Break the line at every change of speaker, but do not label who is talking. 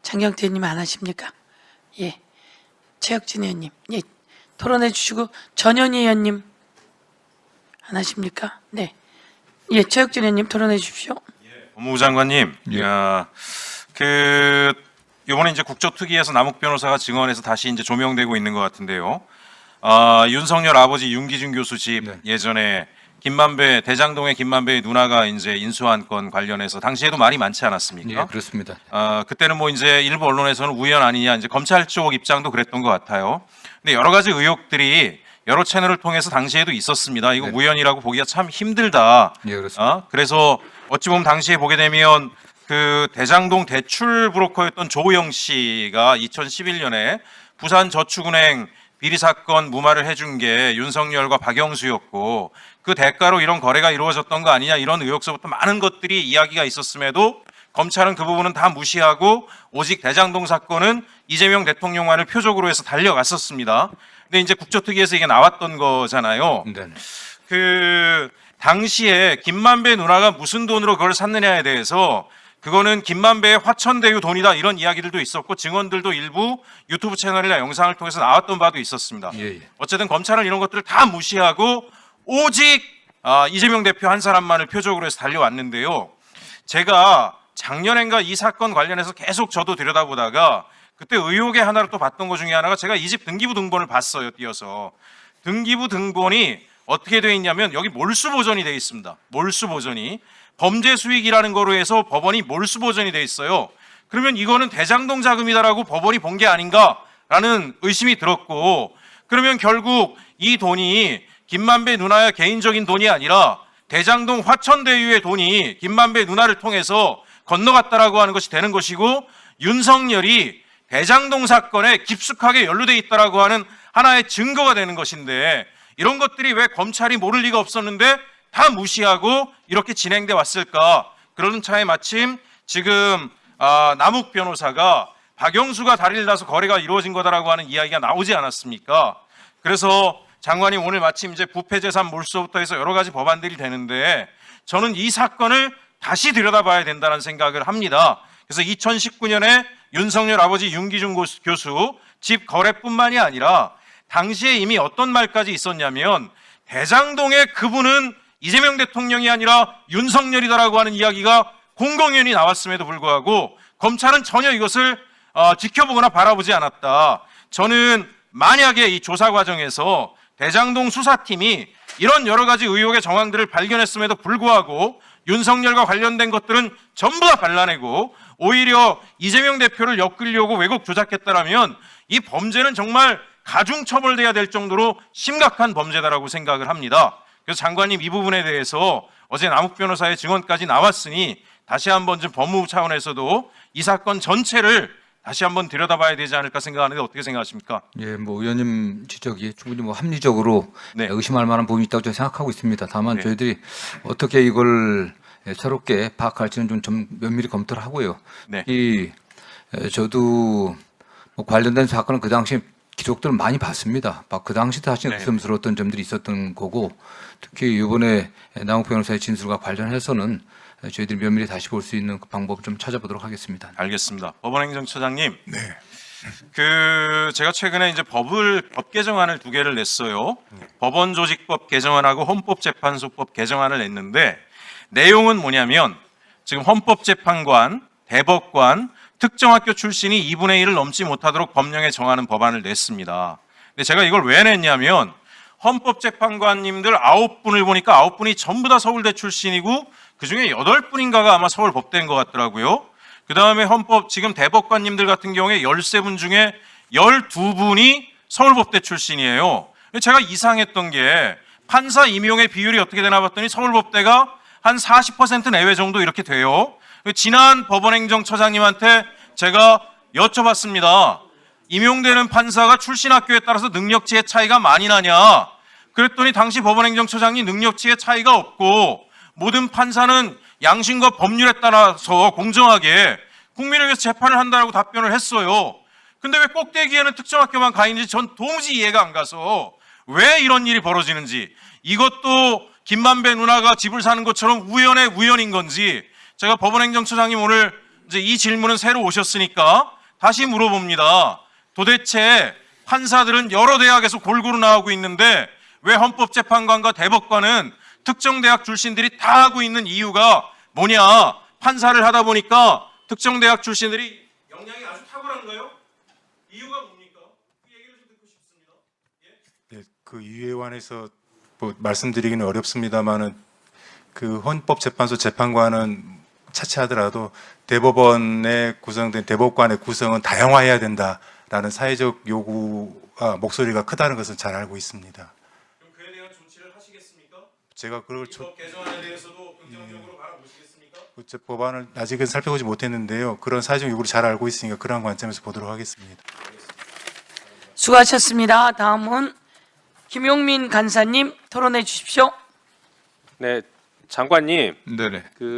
장경태 의원님 안 하십니까? 예. 최혁진 의원님, 예. 토론해 주시고 전현희 의원님 안 하십니까? 네. 예, 최혁진 의원님 토론해 주십시오.
법무부 장관님,
예.
이번에 이제 국조특위에서 남욱 변호사가 증언해서 다시 이제 조명되고 있는 것 같은데요. 윤석열 아버지 윤기준 교수 집
네.
예전에 김만배 대장동의 김만배의 누나가 이제 인수한 건 관련해서 당시에도 말이 많지 않았습니까?
예, 그렇습니다.
그때는 뭐 이제 일부 언론에서는 우연 아니냐, 이제 검찰 쪽 입장도 그랬던 것 같아요. 근데 여러 가지 의혹들이 여러 채널을 통해서 당시에도 있었습니다. 이거
네.
우연이라고 보기가 참 힘들다.
예, 그렇습니다.
그래서 어찌 보면 당시에 보게 되면 그 대장동 대출 브로커였던 조우영 씨가 2011년에 부산저축은행 비리 사건 무마를 해준 게 윤석열과 박영수였고 그 대가로 이런 거래가 이루어졌던 거 아니냐, 이런 의혹서부터 많은 것들이 이야기가 있었음에도 검찰은 그 부분은 다 무시하고 오직 대장동 사건은 이재명 대통령만을 표적으로 해서 달려갔었습니다. 근데 이제 국조특위에서 이게 나왔던 거잖아요.
네.
그 당시에 김만배 누나가 무슨 돈으로 그걸 샀느냐에 대해서 그거는 김만배의 화천대유 돈이다, 이런 이야기들도 있었고 증언들도 일부 유튜브 채널이나 영상을 통해서 나왔던 바도 있었습니다.
예, 예.
어쨌든 검찰은 이런 것들을 다 무시하고 오직 이재명 대표 한 사람만을 표적으로 해서 달려왔는데요. 제가 작년엔가 이 사건 관련해서 계속 저도 들여다보다가 그때 의혹의 하나로 또 봤던 것 중에 하나가, 제가 이 집 등기부 등본을 봤어요, 띄어서. 등기부 등본이 어떻게 되어 있냐면 여기 몰수 보전이 되어 있습니다. 몰수 보전이 범죄 수익이라는 거로 해서 법원이 몰수 보전이 되어 있어요. 그러면 이거는 대장동 자금이다라고 법원이 본 게 아닌가라는 의심이 들었고, 그러면 결국 이 돈이 김만배 누나의 개인적인 돈이 아니라 대장동 화천대유의 돈이 김만배 누나를 통해서 건너갔다라고 하는 것이 되는 것이고, 윤석열이 대장동 사건에 깊숙하게 연루돼 있다라고 하는 하나의 증거가 되는 것인데, 이런 것들이 왜 검찰이 모를 리가 없었는데 다 무시하고 이렇게 진행돼 왔을까? 그런 차에 마침 지금 남욱 변호사가 박영수가 다리를 놔서 거래가 이루어진 거다라고 하는 이야기가 나오지 않았습니까? 그래서 장관님, 오늘 마침 이제 부패재산 몰수부터 해서 여러 가지 법안들이 되는데 저는 이 사건을 다시 들여다봐야 된다는 생각을 합니다. 그래서 2019년에 윤석열 아버지 윤기준 교수 집 거래뿐만이 아니라 당시에 이미 어떤 말까지 있었냐면 대장동의 그분은 이재명 대통령이 아니라 윤석열이다라고 하는 이야기가 공공연히 나왔음에도 불구하고 검찰은 전혀 이것을 지켜보거나 바라보지 않았다. 저는 만약에 이 조사 과정에서 대장동 수사팀이 이런 여러 가지 의혹의 정황들을 발견했음에도 불구하고 윤석열과 관련된 것들은 전부 다 발라내고 오히려 이재명 대표를 엮으려고 왜곡 조작했다라면 이 범죄는 정말 가중처벌돼야 될 정도로 심각한 범죄다라고 생각을 합니다. 그래서 장관님, 이 부분에 대해서 어제 남욱 변호사의 증언까지 나왔으니 다시 한번 좀 법무부 차원에서도 이 사건 전체를 다시 한번 들여다봐야 되지 않을까 생각하는데 어떻게 생각하십니까?
예, 뭐 의원님 지적이 충분히 뭐 합리적으로
네.
의심할 만한 부분이 있다고 저는 생각하고 있습니다. 다만
네.
저희들이 어떻게 이걸 새롭게 파악할지는 좀 면밀히 검토를 하고요.
네.
저도 뭐 관련된 사건은 그 당시 기록들을 많이 봤습니다. 그 당시 사실
네.
의심스러웠던 점들이 있었던 거고, 특히 이번에 남욱 변호사의 진술과 관련해서는 저희들이 면밀히 다시 볼 수 있는 그 방법을 좀 찾아보도록 하겠습니다.
알겠습니다. 법원행정처장님,
네.
제가 최근에 이제 법 개정안을 2개를 냈어요. 법원조직법 개정안하고 헌법재판소법 개정안을 냈는데 내용은 뭐냐면 지금 헌법재판관, 대법관, 특정 학교 출신이 2분의 1을 넘지 못하도록 법령에 정하는 법안을 냈습니다. 근데 제가 이걸 왜 냈냐면 헌법재판관님들 9분을 보니까 9분이 전부 다 서울대 출신이고 그중에 8분인가가 아마 서울법대인 것 같더라고요. 그 다음에 지금 대법관님들 같은 경우에 13분 중에 12분이 서울법대 출신이에요. 제가 이상했던 게 판사 임용의 비율이 어떻게 되나 봤더니 서울법대가 한 40% 내외 정도 이렇게 돼요. 지난 법원행정처장님한테 제가 여쭤봤습니다. 임용되는 판사가 출신 학교에 따라서 능력치의 차이가 많이 나냐? 그랬더니 당시 법원행정처장이 능력치의 차이가 없고 모든 판사는 양심과 법률에 따라서 공정하게 국민을 위해서 재판을 한다고 답변을 했어요. 근데 왜 꼭대기에는 특정 학교만 가 있는지 전 도무지 이해가 안 가서 왜 이런 일이 벌어지는지, 이것도 김만배 누나가 집을 사는 것처럼 우연의 우연인 건지 제가 법원행정처장님 오늘 이제 이 질문은 새로 오셨으니까 다시 물어봅니다. 도대체 판사들은 여러 대학에서 골고루 나오고 있는데 왜 헌법재판관과 대법관은 특정 대학 출신들이 다 하고 있는 이유가 뭐냐? 판사를 하다 보니까 특정 대학 출신들이 역량이 아주 탁월한가요? 이유가 뭡니까? 그 얘기를 좀 듣고 싶습니다.
네, 그 이유에 관해서 뭐 말씀드리기는 어렵습니다만은 그 헌법재판소 재판관은 차치하더라도 대법원에 구성된 대법관의 구성은 다양화해야 된다라는 사회적 요구가 목소리가 크다는 것은 잘 알고 있습니다.
그럼 그에 대한 조치를 하시겠습니까?
제가 그걸
법 개정안에 대해서도 긍정적으로 바라보시겠습니까?
제 법안을 아직은 살펴보지 못했는데요. 그런 사회적 요구를 잘 알고 있으니까 그런 관점에서 보도록 하겠습니다.
수고하셨습니다. 다음은 김용민 간사님 토론해 주십시오.
네, 장관님,
네네.